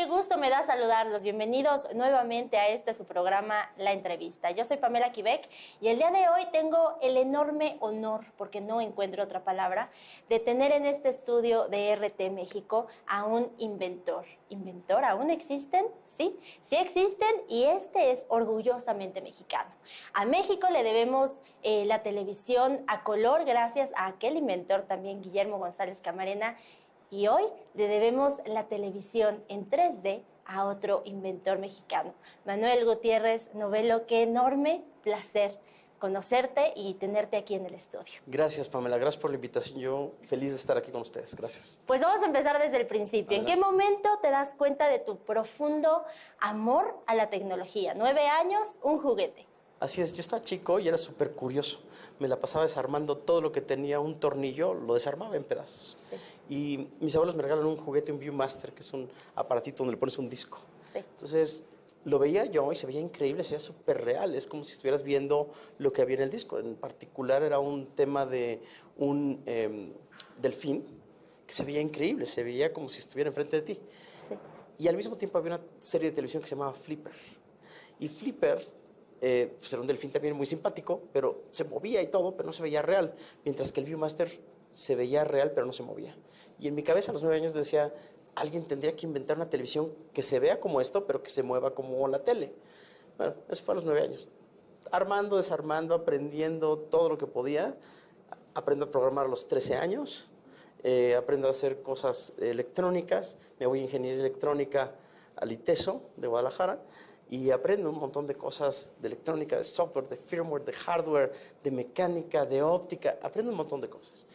qué gusto me da saludarlos. Bienvenidos nuevamente a este su programa, La Entrevista. Yo soy Pamela Quebec y el día de hoy tengo el enorme honor, porque no encuentro otra palabra, de tener en este estudio de RT México a un inventor. ¿Inventor? ¿Aún existen? Sí, sí existen y este es orgullosamente mexicano. A México le debemos la televisión a color gracias a aquel inventor también, Guillermo González Camarena. Y hoy le debemos la televisión en 3D a otro inventor mexicano, Manuel Gutiérrez Novelo. Qué enorme placer conocerte y tenerte aquí en el estudio. Gracias, Pamela. Gracias por la invitación. Yo feliz de estar aquí con ustedes. Gracias. Pues vamos a empezar desde el principio. Adelante. ¿En qué momento te das cuenta de tu profundo amor a la tecnología? 9 años, un juguete. Así es, yo estaba chico y era súper curioso. Me la pasaba desarmando todo lo que tenía un tornillo, lo desarmaba en pedazos. Sí. Y mis abuelos me regalaron un juguete, un Viewmaster, que es un aparatito donde le pones un disco. Sí. Entonces, lo veía yo y se veía increíble, se veía súper real. Es como si estuvieras viendo lo que había en el disco. En particular era un tema de un delfín que se veía increíble, se veía como si estuviera enfrente de ti. Sí. Y al mismo tiempo había una serie de televisión que se llamaba Flipper. Y Flipper pues era un delfín también muy simpático, pero se movía y todo, pero no se veía real. Mientras que el Viewmaster se veía real, pero no se movía. Y en mi cabeza a los 9 años decía, alguien tendría que inventar una televisión que se vea como esto, pero que se mueva como la tele. Bueno, eso fue a los 9 años. Armando, desarmando, aprendiendo todo lo que podía. Aprendo a programar a los 13 años. Aprendo a hacer cosas electrónicas. Me voy a ingeniería electrónica al ITESO de Guadalajara. Y aprendo un montón de cosas de electrónica, de software, de firmware, de hardware, de mecánica, de óptica. Aprendo un montón de cosas.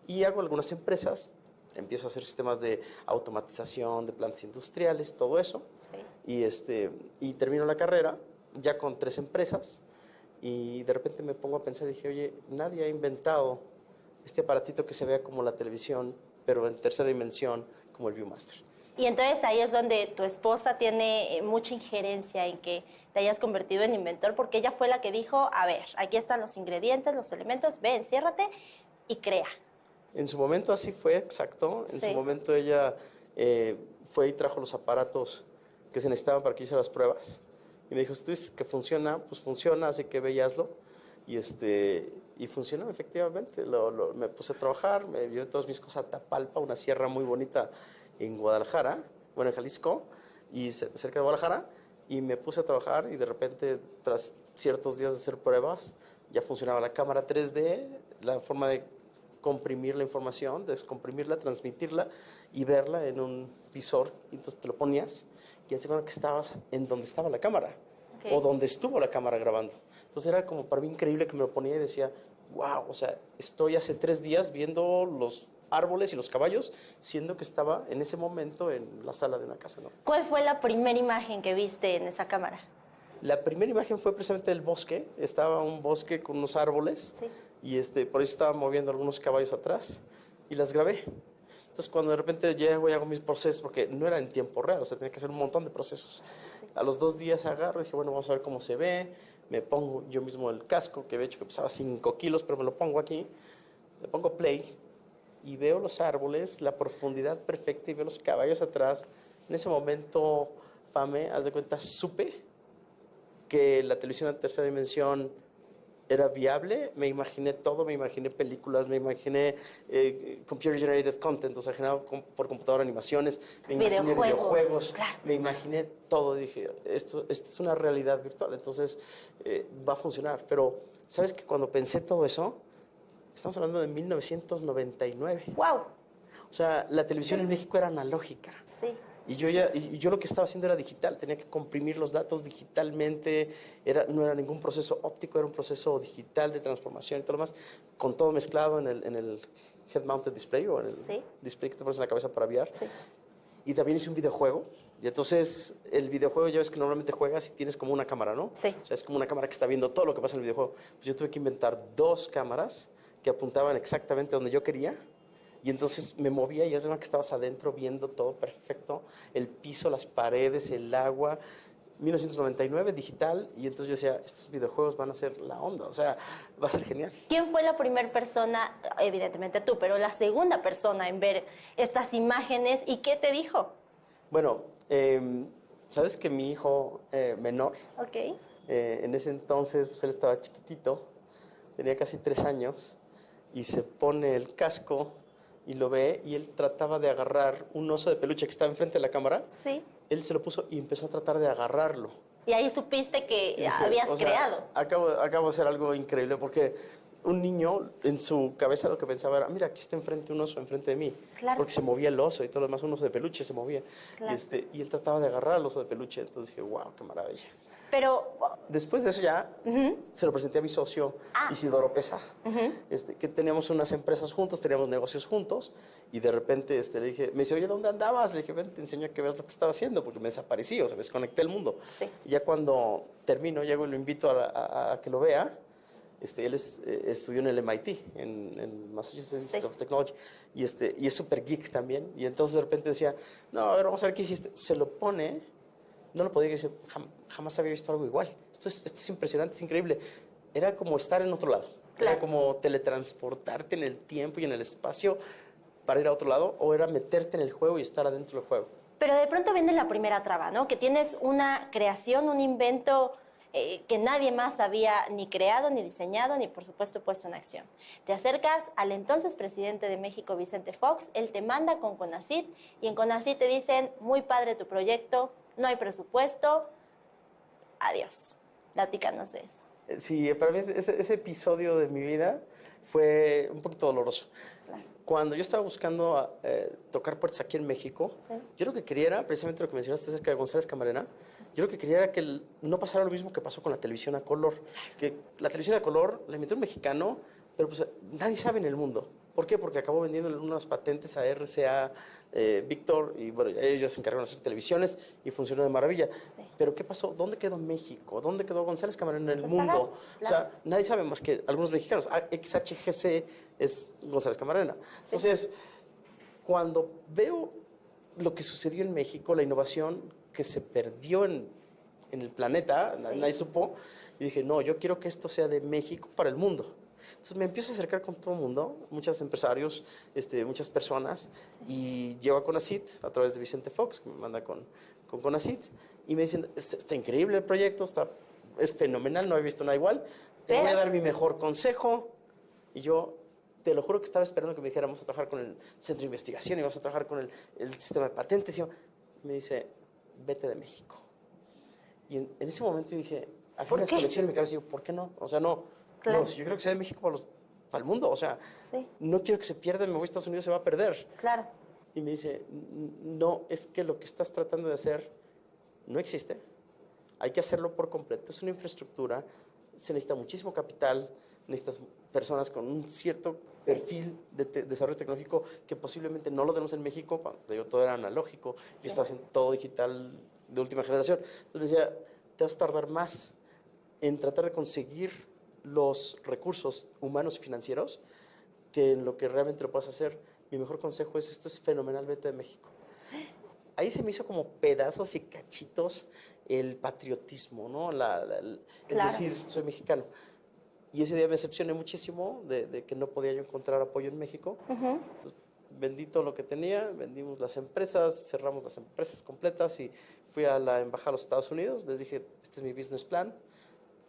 Y hago algunas empresas. Empiezo a hacer sistemas de automatización, de plantas industriales, todo eso. Sí. Y termino la carrera ya con 3 empresas. Y de repente me pongo a pensar y dije, oye, nadie ha inventado este aparatito que se vea como la televisión, pero en tercera dimensión, como el Viewmaster. Y entonces ahí es donde tu esposa tiene mucha injerencia en que te hayas convertido en inventor, porque ella fue la que dijo, a ver, aquí están los ingredientes, los elementos, ve, enciérrate y crea. En su momento así fue, exacto. En su momento ella fue y trajo los aparatos que se necesitaban para que hiciera las pruebas. Y me dijo, si tú dices que funciona, pues funciona, así que ve y hazlo. Y funcionó efectivamente. Me puse a trabajar, me llevé todas mis cosas a Tapalpa, una sierra muy bonita en Guadalajara, bueno, en Jalisco, y cerca de Guadalajara, y me puse a trabajar y de repente, tras ciertos días de hacer pruebas, ya funcionaba la cámara 3D, la forma de comprimir la información, descomprimirla, transmitirla y verla en un visor, y entonces te lo ponías y hace cuenta que estabas en donde estaba la cámara, o donde estuvo la cámara grabando. Entonces era como para mí increíble que me lo ponía y decía, wow, o sea, estoy hace 3 días viendo los árboles y los caballos, siendo que estaba en ese momento en la sala de una casa, ¿no? ¿Cuál fue la primera imagen que viste en esa cámara? La primera imagen fue precisamente del bosque. Estaba un bosque con unos árboles, sí, y por ahí estaban moviendo algunos caballos atrás y las grabé. Entonces, cuando de repente llego y hago mis procesos, porque no era en tiempo real, o sea, tenía que hacer un montón de procesos. Sí. A los 2 días agarro y dije, bueno, vamos a ver cómo se ve. Me pongo yo mismo el casco, que había hecho que pesaba 5 kilos, pero me lo pongo aquí. Le pongo play y veo los árboles, la profundidad perfecta y veo los caballos atrás. En ese momento, Pame, haz de cuenta, supe que la televisión en tercera dimensión era viable. Me imaginé todo, me imaginé películas, me imaginé computer generated content, o sea, generado por computadora, animaciones, me imaginé videojuegos, claro, me imaginé todo. Dije, esto es una realidad virtual, entonces va a funcionar. Pero, ¿sabes que cuando pensé todo eso, estamos hablando de 1999? ¡Wow! O sea, la televisión en México era analógica. Sí. Y yo lo que estaba haciendo era digital, tenía que comprimir los datos digitalmente, no era ningún proceso óptico, era un proceso digital de transformación y todo lo más, con todo mezclado en el head-mounted display, o en el display que te pones en la cabeza para VR. Sí. Y también hice un videojuego, y entonces el videojuego ya ves que normalmente juegas y tienes como una cámara, ¿no? Sí. O sea, es como una cámara que está viendo todo lo que pasa en el videojuego. Pues yo tuve que inventar 2 cámaras que apuntaban exactamente donde yo quería. Y entonces me movía y ya sabía que estabas adentro viendo todo perfecto, el piso, las paredes, el agua. 1999, digital, y entonces yo decía, estos videojuegos van a ser la onda, o sea, va a ser genial. ¿Quién fue la primera persona, evidentemente tú, pero la segunda persona en ver estas imágenes y qué te dijo? Bueno, sabes que mi hijo menor, Ok. en ese entonces, pues él estaba chiquitito, tenía casi 3 años, y se pone el casco y lo ve, y él trataba de agarrar un oso de peluche que estaba enfrente de la cámara. Sí. Él se lo puso y empezó a tratar de agarrarlo. Y ahí supiste Y que dije, habías o sea, creado. acabo de hacer algo increíble, porque un niño en su cabeza lo que pensaba era, mira, aquí está enfrente un oso enfrente de mí. Claro. Porque se movía el oso y todo lo demás, un oso de peluche se movía. Claro. Y él trataba de agarrar al oso de peluche. Entonces dije, wow, qué maravilla. Pero, Después de eso ya se lo presenté a mi socio Isidoro Pesa, que teníamos unas empresas juntos, teníamos negocios juntos, y de repente le dije, me dice, oye, ¿dónde andabas? Le dije, ven, te enseño a que veas lo que estaba haciendo, porque me desaparecí, o sea, me desconecté del mundo. Sí. Y ya cuando termino, llego y lo invito a que lo vea. Él estudió en el MIT, en Massachusetts Institute of Technology, y es súper geek también. Y entonces de repente decía, no, a ver, vamos a ver qué hiciste. Se lo pone, no lo podía decir, jamás había visto algo igual. Esto es impresionante, es increíble. Era como estar en otro lado. Claro. Era como teletransportarte en el tiempo y en el espacio para ir a otro lado, o era meterte en el juego y estar adentro del juego. Pero de pronto viene la primera traba, ¿no? Que tienes una creación, un invento que nadie más había ni creado, ni diseñado, ni por supuesto puesto en acción. Te acercas al entonces presidente de México, Vicente Fox, él te manda con CONACYT y en CONACYT te dicen, muy padre tu proyecto, no hay presupuesto, adiós. Platícanos de eso. Sí, para mí ese episodio de mi vida fue un poquito doloroso. Claro. Cuando yo estaba buscando tocar puertas aquí en México, yo lo que quería era, precisamente lo que mencionaste acerca de González Camarena, yo lo que quería era que no pasara lo mismo que pasó con la televisión a color. Que la televisión a color la inventó un mexicano, pero pues nadie sabe en el mundo. ¿Por qué? Porque acabó vendiendo unas patentes a RCA, Víctor, y bueno, ellos ya se encargaron de hacer televisiones y funcionó de maravilla. Sí. Pero ¿qué pasó? ¿Dónde quedó México? ¿Dónde quedó González Camarena en el Pues mundo? claro. O sea, nadie sabe más que algunos mexicanos. XHGC es González Camarena. Entonces, cuando veo lo que sucedió en México, la innovación que se perdió en el planeta, nadie supo, y dije, no, yo quiero que esto sea de México para el mundo. Entonces me empiezo a acercar con todo el mundo, muchos empresarios, muchas personas, y llego a CONACYT a través de Vicente Fox, que me manda con CONACYT, y me dicen, está increíble el proyecto, es fenomenal, no he visto nada igual, te voy a dar mi mejor consejo. Y yo, te lo juro que estaba esperando que me dijera, vamos a trabajar con el centro de investigación y vamos a trabajar con el sistema de patentes. Y me dice, vete de México. Y en ese momento yo dije, había una desconexión en mi cabeza y digo, ¿por qué no? O sea, no, claro. No, si yo creo que sea de México para el mundo, o sea, sí. No quiero que se pierda, me voy a Estados Unidos, se va a perder. Claro. Y me dice, no, es que lo que estás tratando de hacer no existe, hay que hacerlo por completo, es una infraestructura, se necesita muchísimo capital, necesitas personas con un cierto perfil de desarrollo tecnológico que posiblemente no lo tenemos en México, cuando digo, todo era analógico, yo estaba haciendo todo digital de última generación. Entonces me decía, te vas a tardar más en tratar de conseguir los recursos humanos y financieros que en lo que realmente lo puedas hacer. Mi mejor consejo es, esto es fenomenal, vete de México. Ahí se me hizo como pedazos y cachitos el patriotismo, ¿no? El decir, soy mexicano. Y ese día me decepcioné muchísimo de que no podía yo encontrar apoyo en México. Entonces, vendí todo lo que tenía, vendimos las empresas, cerramos las empresas completas y fui a la embajada de los Estados Unidos. Les dije, este es mi business plan,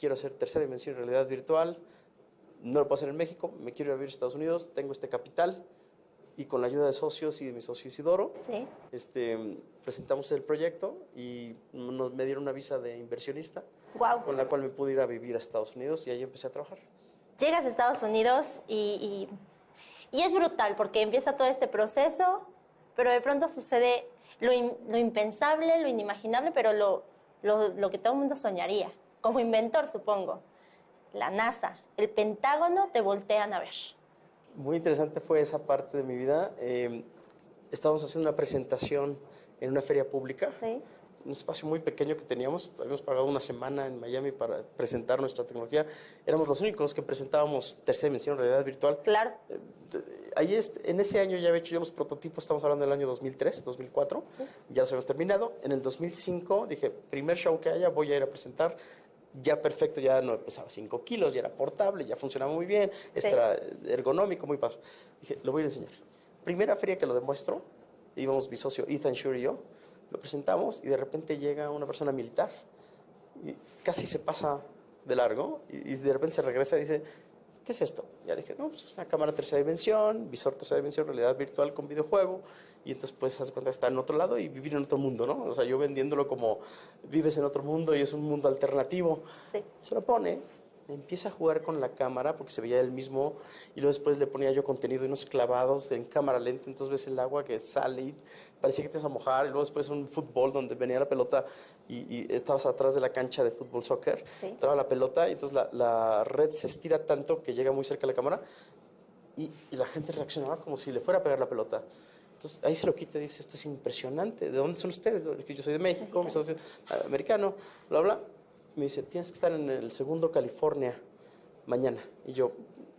quiero hacer tercera dimensión en realidad virtual, no lo puedo hacer en México, me quiero ir a vivir a Estados Unidos, tengo este capital. Y con la ayuda de socios y de mi socio Isidoro, presentamos el proyecto y me dieron una visa de inversionista, con la cual me pude ir a vivir a Estados Unidos y ahí empecé a trabajar. Llegas a Estados Unidos y es brutal porque empieza todo este proceso, pero de pronto sucede lo impensable, lo inimaginable, pero lo que todo el mundo soñaría, como inventor supongo. La NASA, el Pentágono te voltean a ver. Muy interesante fue esa parte de mi vida. Estábamos haciendo una presentación en una feria pública, un espacio muy pequeño que teníamos. Habíamos pagado una semana en Miami para presentar nuestra tecnología. Éramos los únicos que presentábamos tercera dimensión, realidad virtual. Claro. Ahí en ese año ya había hecho los prototipos, estamos hablando del año 2003, 2004. Ya los habíamos terminado. En el 2005 dije, primer show que haya, voy a ir a presentar. Ya perfecto, ya no pesaba 5 kilos, ya era portable, ya funcionaba muy bien, era ergonómico, muy padre. Dije, lo voy a enseñar. Primera feria que lo demuestro, íbamos mi socio Ethan Shure y yo, lo presentamos y de repente llega una persona militar y casi se pasa de largo y de repente se regresa y dice, ¿qué es esto? Ya dije, no, pues es una cámara tercera dimensión, visor tercera dimensión, realidad virtual con videojuego. Y entonces, pues, haz de cuenta que está en otro lado y vivir en otro mundo, ¿no? O sea, yo vendiéndolo como vives en otro mundo y es un mundo alternativo. Sí. Se lo pone, empieza a jugar con la cámara porque se veía él mismo y luego después le ponía yo contenido y unos clavados en cámara lenta, entonces ves el agua que sale y parecía que te ibas a mojar y luego después un fútbol donde venía la pelota y estabas atrás de la cancha de fútbol soccer, entraba la pelota y entonces la red se estira tanto que llega muy cerca de la cámara y la gente reaccionaba como si le fuera a pegar la pelota. Entonces ahí se lo quita y dice, esto es impresionante, ¿de dónde son ustedes? Yo soy de México, mi socio americano, bla, bla. Me dice, tienes que estar en el segundo California mañana. Y yo,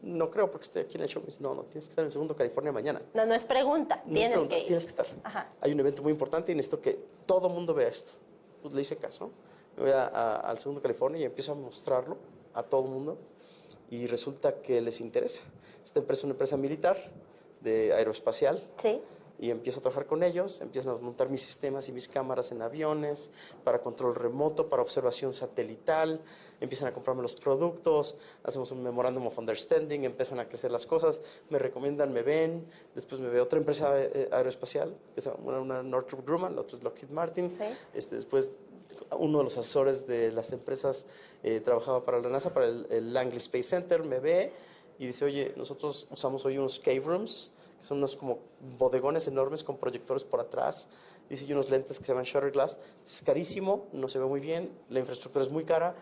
no creo porque estoy aquí en el show. Me dice, no, tienes que estar en el segundo California mañana. No, no es pregunta, no tienes es pregunta, que ir. Tienes que estar. Ajá. Hay un evento muy importante y necesito que todo el mundo vea esto. Pues le hice caso. Me voy al segundo California y empiezo a mostrarlo a todo el mundo. Y resulta que les interesa. Esta empresa es una empresa militar de aeroespacial. Sí. Y empiezo a trabajar con ellos, empiezan a montar mis sistemas y mis cámaras en aviones, para control remoto, para observación satelital, empiezan a comprarme los productos, hacemos un Memorandum of Understanding, empiezan a crecer las cosas, me recomiendan, me ven, después me ve otra empresa aeroespacial, que es una Northrop Grumman, la otra es Lockheed Martin, sí. Después uno de los asesores de las empresas trabajaba para la NASA, para el Langley Space Center, me ve y dice, oye, nosotros usamos hoy unos cave rooms, son unos como bodegones enormes con proyectores por atrás. Dice, y unos lentes que se llaman shutter glass. Es carísimo, no se ve muy bien, la infraestructura es muy cara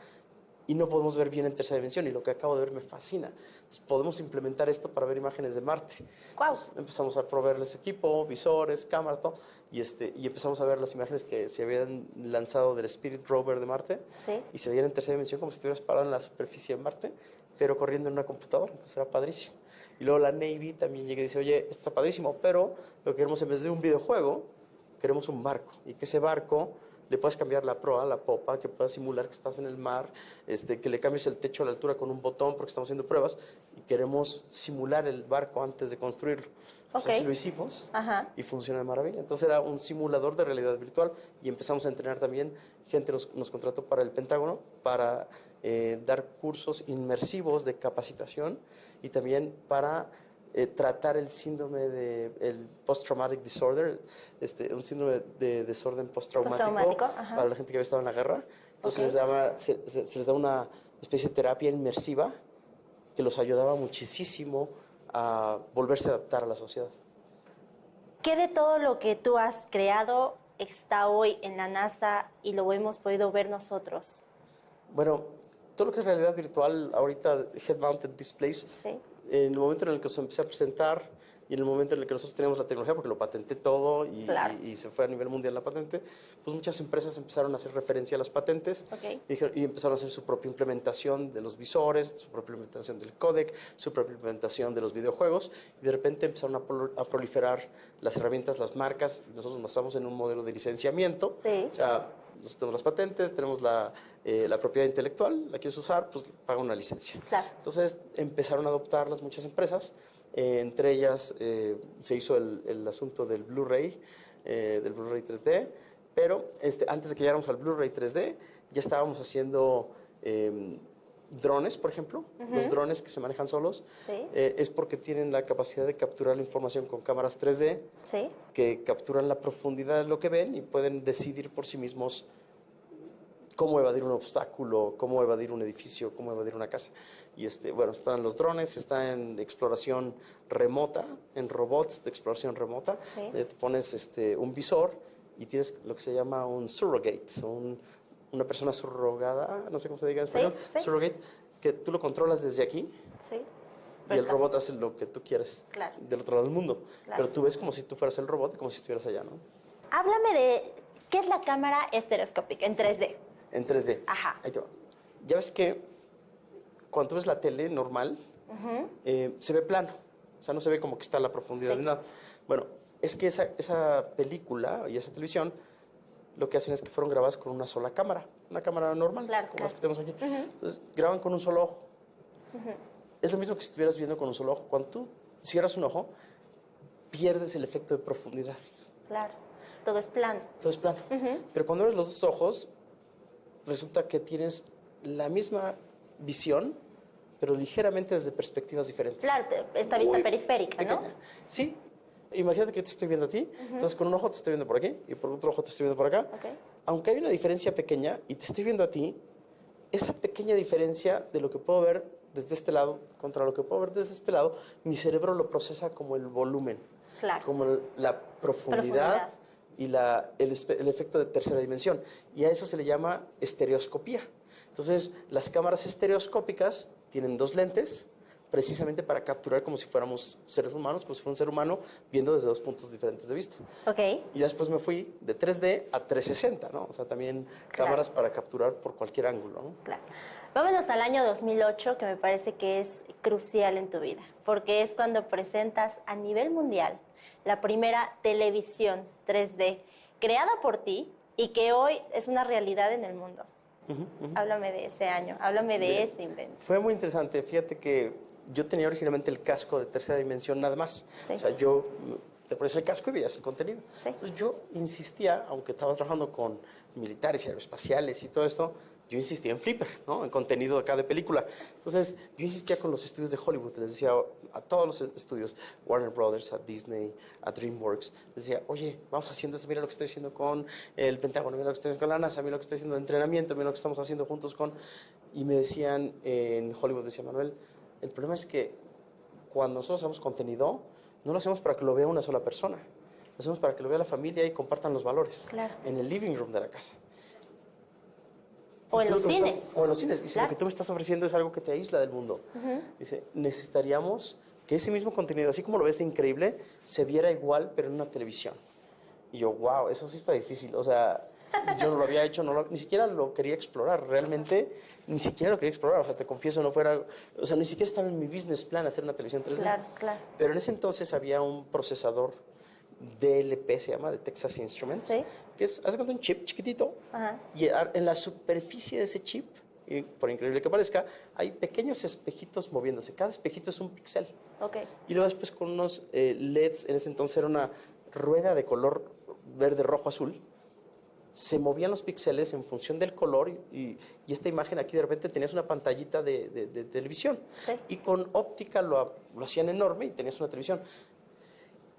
y no podemos ver bien en tercera dimensión. Y lo que acabo de ver me fascina. Entonces, podemos implementar esto para ver imágenes de Marte. Wow. Entonces, empezamos a proveerles equipo, visores, cámara, todo. Y empezamos a ver las imágenes que se habían lanzado del Spirit Rover de Marte. Sí. Y se veían en tercera dimensión como si estuvieras parado en la superficie de Marte, pero corriendo en una computadora. Entonces, era padrísimo. Y luego la Navy también llega y dice, oye, esto está padrísimo, pero lo que queremos en vez de un videojuego, queremos un barco. Y que ese barco le puedas cambiar la proa, la popa, que puedas simular que estás en el mar, que le cambies el techo a la altura con un botón porque estamos haciendo pruebas y queremos simular el barco antes de construirlo. Pues así lo hicimos. Ajá. Y funciona de maravilla. Entonces era un simulador de realidad virtual y empezamos a entrenar también. Gente nos contrató para el Pentágono para dar cursos inmersivos de capacitación y también para tratar el síndrome del post-traumatic disorder, un síndrome de desorden postraumático para la gente que había estado en la guerra. Entonces se les da una especie de terapia inmersiva que los ayudaba muchísimo a volverse a adaptar a la sociedad. ¿Qué de todo lo que tú has creado está hoy en la NASA y lo hemos podido ver nosotros? Bueno, todo lo que es realidad virtual, ahorita head-mounted displays, sí. En el momento en el que se empecé a presentar y en el momento en el que nosotros teníamos la tecnología, porque lo patenté todo y se fue a nivel mundial la patente, pues muchas empresas empezaron a hacer referencia a las patentes y empezaron a hacer su propia implementación de los visores, su propia implementación del códec, su propia implementación de los videojuegos y de repente empezaron a proliferar las herramientas, las marcas. Nosotros nos basamos en un modelo de licenciamiento. Sí. O sea, nosotros tenemos las patentes, tenemos la propiedad intelectual, la quieres usar, pues paga una licencia. Claro. Entonces empezaron a adoptarlas muchas empresas, entre ellas se hizo el asunto del Blu-ray 3D, pero antes de que llegáramos al Blu-ray 3D, ya estábamos haciendo drones, por ejemplo. Los drones que se manejan solos, es porque tienen la capacidad de capturar la información con cámaras 3D, que capturan la profundidad de lo que ven y pueden decidir por sí mismos cómo evadir un obstáculo, cómo evadir un edificio, cómo evadir una casa. Y bueno, están los drones, está en exploración remota, en robots de exploración remota. Te pones un visor y tienes lo que se llama un surrogate, una persona surrogada, no sé cómo se diga en español, surrogate, que tú lo controlas desde aquí. Y el robot hace lo que tú quieres del otro lado del mundo. Pero tú ves como si tú fueras el robot y como si estuvieras allá, ¿no? Háblame de qué es la cámara estereoscópica en 3D. En 3D. Ajá. Ahí te va. Ya ves que cuando tú ves la tele normal, se ve plano. O sea, no se ve como que está la profundidad de nada. Bueno, es que esa película y esa televisión lo que hacen es que fueron grabadas con una sola cámara. Una cámara normal, como las que tenemos aquí. Entonces, graban con un solo ojo. Es lo mismo que si estuvieras viendo con un solo ojo. Cuando tú cierras un ojo, pierdes el efecto de profundidad. Claro. todo es plano. Todo es plano. Pero cuando abres los dos ojos, resulta que tienes la misma visión, pero ligeramente desde perspectivas diferentes. Claro, esta vista periférica, pequeña. ¿no? Sí. Imagínate que yo te estoy viendo a ti, entonces con un ojo te estoy viendo por aquí y por otro ojo te estoy viendo por acá. Okay. Aunque hay una diferencia pequeña y te estoy viendo a ti, esa pequeña diferencia de lo que puedo ver desde este lado contra lo que puedo ver desde este lado, mi cerebro lo procesa como el volumen, claro. como la profundidad. Y el efecto de tercera dimensión. Y a eso se le llama estereoscopía. Entonces, las cámaras estereoscópicas tienen dos lentes precisamente para capturar como si fuéramos seres humanos, como si fuera un ser humano viendo desde dos puntos diferentes de vista. Okay. Y después me fui de 3D a 360, ¿no? O sea, también cámaras para capturar por cualquier ángulo, ¿no? Claro. Vámonos al año 2008, que me parece que es crucial en tu vida, porque es cuando presentas a nivel mundial la primera televisión 3D creada por ti y que hoy es una realidad en el mundo. Háblame de ese año, háblame de ese invento. Fue muy interesante. Fíjate que yo tenía originalmente el casco de tercera dimensión nada más. Sí. O sea, yo te pones el casco y veías el contenido. Sí. Entonces yo insistía, aunque estaba trabajando con militares y aeroespaciales y todo esto, yo insistía en Flipper, ¿no? En contenido acá de película. Entonces, yo insistía con los estudios de Hollywood. Les decía a todos los estudios, Warner Brothers, a Disney, a DreamWorks, les decía, oye, vamos haciendo esto, mira lo que estoy haciendo con el Pentágono, mira lo que estoy haciendo con la NASA, mira lo que estoy haciendo de entrenamiento, mira lo que estamos haciendo juntos con... Y me decían en Hollywood, me decía Manuel, el problema es que cuando nosotros hacemos contenido, no lo hacemos para que lo vea una sola persona. Lo hacemos para que lo vea la familia y compartan los valores. Claro. En el living room de la casa. O en los cines. O en los cines. Dice, claro. lo que tú me estás ofreciendo es algo que te aísla del mundo. Dice, necesitaríamos que ese mismo contenido, así como lo ves increíble, se viera igual, pero en una televisión. Y yo, wow, eso sí está difícil. O sea, yo no lo había hecho, ni siquiera lo quería explorar. Realmente, ni siquiera lo quería explorar. O sea, te confieso, no fuera... O sea, ni siquiera estaba en mi business plan hacer una televisión 3D. Claro, claro. Pero en ese entonces había un procesador DLP, se llama, de Texas Instruments, ¿Sí? que es, hace cuenta, un chip chiquitito. Ajá. Y en la superficie de ese chip, y por increíble que parezca, hay pequeños espejitos moviéndose. Cada espejito es un píxel. Okay. Y luego después con unos LEDs, en ese entonces era una rueda de color verde, rojo, azul, se movían los píxeles en función del color y esta imagen aquí de repente tenías una pantallita de televisión. Sí. Y con óptica lo hacían enorme y tenías una televisión.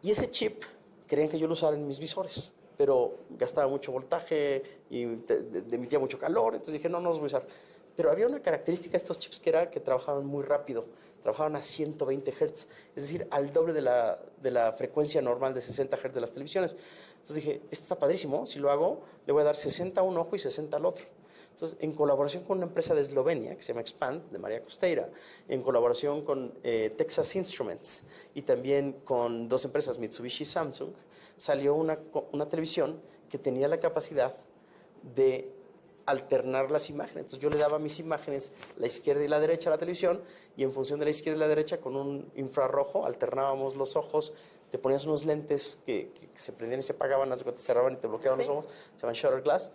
Y ese chip querían que yo lo usara en mis visores, pero gastaba mucho voltaje y emitía mucho calor, entonces dije, no los voy a usar. Pero había una característica de estos chips que era que trabajaban muy rápido, trabajaban a 120 Hz, es decir, al doble de la frecuencia normal de 60 Hz de las televisiones. Entonces dije, esto está padrísimo, si lo hago, le voy a dar 60 a un ojo y 60 al otro. Entonces, en colaboración con una empresa de Eslovenia, que se llama Expand, de María Costeira, en colaboración con Texas Instruments y también con dos empresas, Mitsubishi y Samsung, salió una televisión que tenía la capacidad de alternar las imágenes. Entonces, yo le daba mis imágenes, la izquierda y la derecha a la televisión, y en función de la izquierda y la derecha, con un infrarrojo, alternábamos los ojos, te ponías unos lentes que se prendían y se apagaban, te cerraban y te bloqueaban los ojos, se llaman shutter glass.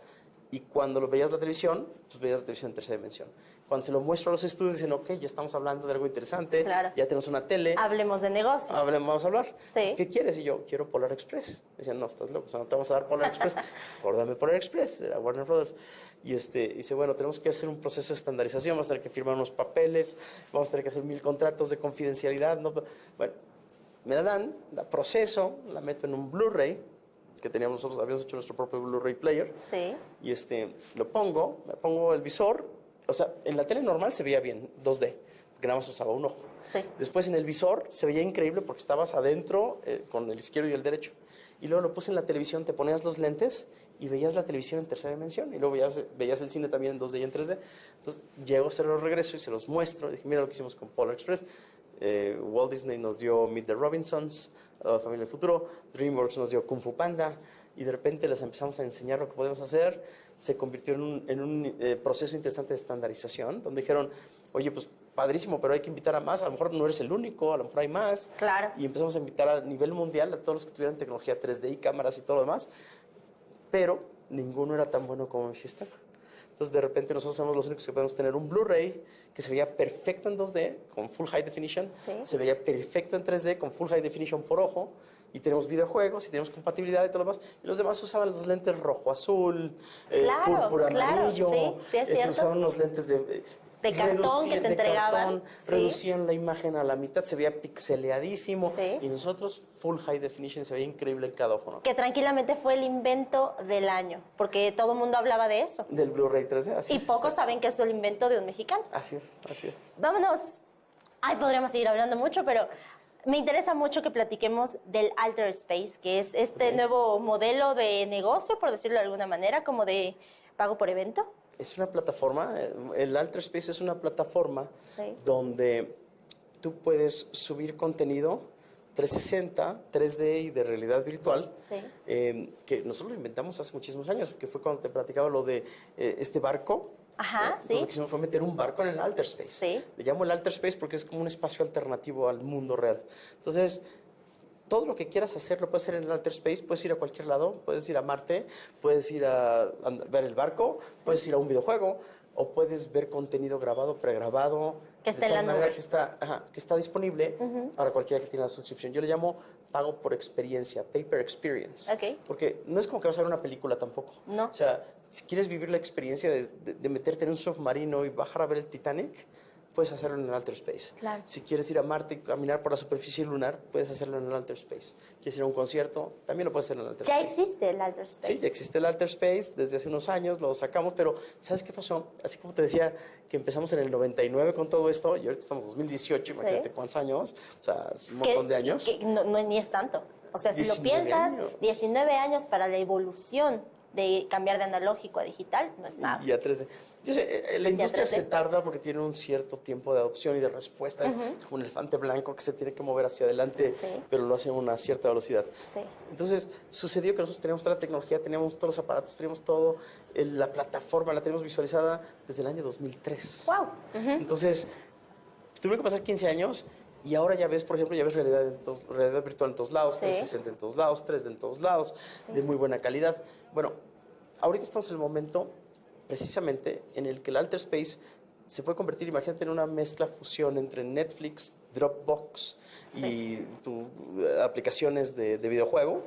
Y cuando lo veías la televisión, pues veías la televisión en tercera dimensión. Cuando se lo muestro a los estudios, dicen, ok, ya estamos hablando de algo interesante, claro. ya tenemos una tele. Hablemos de negocios. Vamos a hablar. Sí. ¿Qué quieres? Y yo, quiero Polar Express. Me decían, no, estás loco, o sea, no te vamos a dar Polar Express. Por favor, dame Polar Express, era Warner Brothers. Y dice, bueno, tenemos que hacer un proceso de estandarización, vamos a tener que firmar unos papeles, vamos a tener que hacer 1000 contratos de confidencialidad. ¿No? Bueno, me la dan, la proceso, la meto en un Blu-ray, que teníamos nosotros, habíamos hecho nuestro propio Blu-ray player. Sí. Y me pongo el visor. O sea, en la tele normal se veía bien, 2D, porque nada más usaba un ojo. Sí. Después en el visor se veía increíble porque estabas adentro con el izquierdo y el derecho. Y luego lo puse en la televisión, te ponías los lentes y veías la televisión en tercera dimensión. Y luego veías el cine también en 2D y en 3D. Entonces llego, se los regreso y se los muestro. Dije, mira lo que hicimos con Polar Express. Walt Disney nos dio Meet the Robinsons, Familia del Futuro. DreamWorks nos dio Kung Fu Panda. Y de repente les empezamos a enseñar lo que podemos hacer. Se convirtió en un proceso interesante de estandarización, donde dijeron, oye, pues padrísimo, pero hay que invitar a más. A lo mejor no eres el único, a lo mejor hay más. Claro. Y empezamos a invitar a nivel mundial a todos los que tuvieran tecnología 3D y cámaras y todo lo demás. Pero ninguno era tan bueno como mi sistema. Entonces, de repente, nosotros somos los únicos que podemos tener un Blu-ray que se veía perfecto en 2D, con Full High Definition. Sí. Se veía perfecto en 3D, con Full High Definition por ojo. y tenemos videojuegos y tenemos compatibilidad y todo lo demás. Y los demás usaban los lentes rojo, azul, púrpura, amarillo. Sí, es cierto. Usaban los lentes de cartón que te entregaban. Reducían la imagen a la mitad, se veía pixeleadísimo. Sí. Y nosotros, full high definition, se veía increíble el cada ojo, ¿no? Que tranquilamente fue el invento del año, porque todo el mundo hablaba de eso. Del Blu-ray 3D, así y es. pocos saben que es el invento de un mexicano. Así es, así es. Vámonos. Ay, podríamos seguir hablando mucho, pero me interesa mucho que platiquemos del Alter Space, que es este nuevo modelo de negocio, por decirlo de alguna manera, como de pago por evento. Es una plataforma, el Alter Space es una plataforma donde tú puedes subir contenido 360, 3D y de realidad virtual, que nosotros lo inventamos hace muchísimos años, que fue cuando te platicaba lo de este barco. Ajá, Entonces lo que hicimos fue meter un barco en el Alter Space. Sí. Le llamo el Alter Space porque es como un espacio alternativo al mundo real. Entonces, todo lo que quieras hacer lo puedes hacer en el Alter Space. Puedes ir a cualquier lado, puedes ir a Marte, puedes ir a ver el barco, puedes ir a un videojuego o puedes ver contenido grabado, pregrabado, que está en la nube. que está disponible para cualquiera que tiene la suscripción. Yo le llamo pago por experiencia, pay-per experience. Porque no es como que vas a ver una película tampoco. No. O sea, si quieres vivir la experiencia de meterte en un submarino y bajar a ver el Titanic, puedes hacerlo en el Alter Space. Claro. Si quieres ir a Marte y caminar por la superficie lunar, puedes hacerlo en el Alter Space. ¿Quieres ir a un concierto? También lo puedes hacer en el Alter Space. Ya existe el Alter Space. Sí, ya existe el Alter Space desde hace unos años, lo sacamos, pero ¿sabes qué pasó? Así como te decía que empezamos en el 99 con todo esto y ahorita estamos en 2018, imagínate cuántos años, o sea, es un montón de años. Que no, ni es tanto. O sea, si lo piensas, 19 años para la evolución de cambiar de analógico a digital, no es nada. Y a 3D. Yo sé, la industria se tarda porque tiene un cierto tiempo de adopción y de respuesta. Es como un elefante blanco que se tiene que mover hacia adelante, pero lo hace a una cierta velocidad. Entonces, sucedió que nosotros teníamos toda la tecnología, teníamos todos los aparatos, teníamos todo, la plataforma la tenemos visualizada desde el año 2003. ¡Wow! Entonces, tuvieron que pasar 15 años y ahora ya ves, por ejemplo, ya ves realidad virtual en todos lados, 360 en todos lados, 3D en todos lados, de muy buena calidad. Bueno, ahorita estamos en el momento precisamente en el que el Alter Space se puede convertir, imagínate, en una mezcla fusión entre Netflix, Dropbox y aplicaciones de videojuego.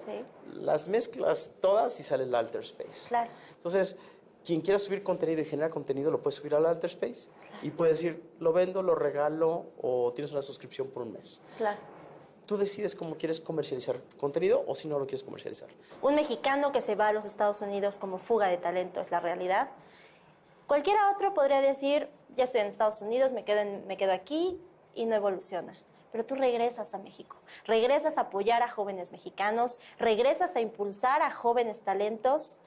Las mezclas todas y sale el Alter Space. Claro. Entonces, quien quiera subir contenido y generar contenido lo puede subir al Alter Space y puede decir, lo vendo, lo regalo o tienes una suscripción por un mes. Claro. Tú decides cómo quieres comercializar tu contenido o si no lo quieres comercializar. Un mexicano que se va a los Estados Unidos como fuga de talento es la realidad. Cualquiera otro podría decir, ya estoy en Estados Unidos, me quedo aquí y no evoluciona. Pero tú regresas a México, regresas a apoyar a jóvenes mexicanos, regresas a impulsar a jóvenes talentos.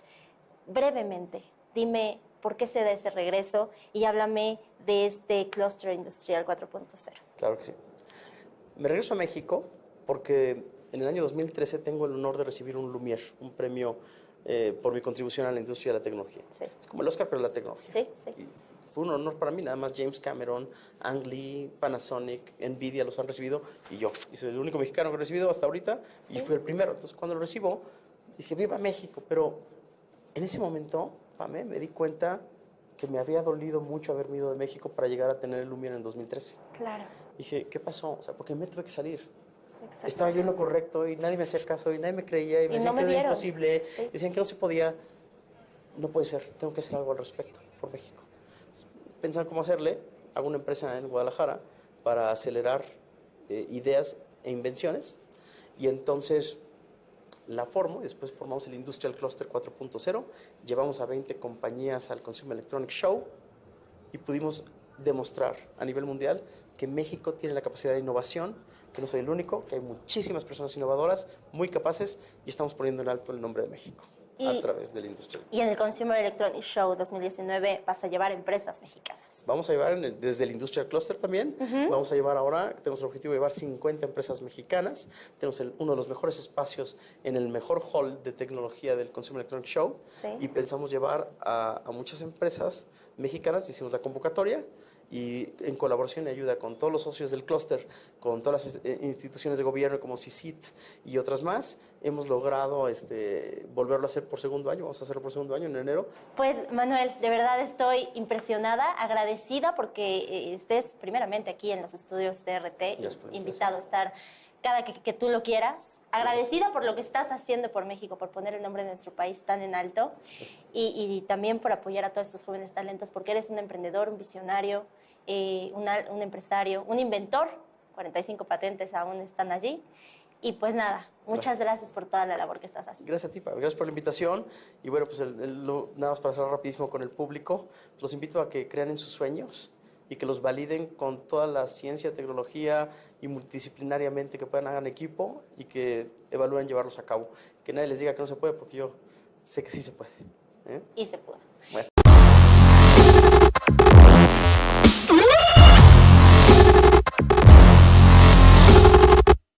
Brevemente, dime por qué se da ese regreso y háblame de este clúster industrial 4.0. Claro que sí. Me regreso a México porque en el año 2013 tengo el honor de recibir un Lumière, un premio por mi contribución a la industria de la tecnología. Es como el Oscar, pero la tecnología. Y fue un honor para mí, nada más James Cameron, Ang Lee, Panasonic, Nvidia los han recibido y yo. Y soy el único mexicano que he recibido hasta ahorita y fui el primero. Entonces, cuando lo recibo, dije, viva México, pero en ese momento, Pame, me di cuenta que me había dolido mucho haberme ido de México para llegar a tener el Lumière en 2013. Claro. Dije, ¿qué pasó? O sea, porque me tuve que salir. Estaba yo en lo correcto y nadie me hacía caso y nadie me creía y me decían que era imposible. Decían que no se podía. No puede ser, tengo que hacer algo al respecto por México. Pensaba cómo hacerle. Hago una empresa en Guadalajara para acelerar ideas e invenciones y entonces la formo y después formamos el Industrial Cluster 4.0. Llevamos a 20 compañías al Consumer Electronics Show y pudimos demostrar a nivel mundial que México tiene la capacidad de innovación, que no soy el único, que hay muchísimas personas innovadoras, muy capaces, y estamos poniendo en alto el nombre de México a través de la industria. Y en el Consumer Electronics Show 2019 vas a llevar empresas mexicanas. Vamos a llevar desde el Industrial Cluster también, vamos a llevar ahora, tenemos el objetivo de llevar 50 empresas mexicanas, tenemos uno de los mejores espacios en el mejor hall de tecnología del Consumer Electronics Show, y pensamos llevar a muchas empresas mexicanas, hicimos la convocatoria, y en colaboración y ayuda con todos los socios del clúster, con todas las instituciones de gobierno como CICIT y otras más, hemos logrado volverlo a hacer por segundo año. Vamos a hacerlo por segundo año en enero. Pues Manuel, de verdad estoy impresionada, agradecida porque estés primeramente aquí en los estudios de RT, invitado a estar cada que tú lo quieras. Agradecida por lo que estás haciendo por México, por poner el nombre de nuestro país tan en alto y también por apoyar a todos estos jóvenes talentos, porque eres un emprendedor, un visionario, un empresario, un inventor. 45 patentes aún están allí. Y pues nada, muchas gracias por toda la labor que estás haciendo. Gracias a ti, Pablo. Gracias por la invitación. Y bueno, pues nada más para cerrar rapidísimo con el público, los invito a que crean en sus sueños y que los validen con toda la ciencia, tecnología y multidisciplinariamente, que puedan hagan equipo y que evalúen llevarlos a cabo. Que nadie les diga que no se puede, porque yo sé que sí se puede. Y se puede. Bueno.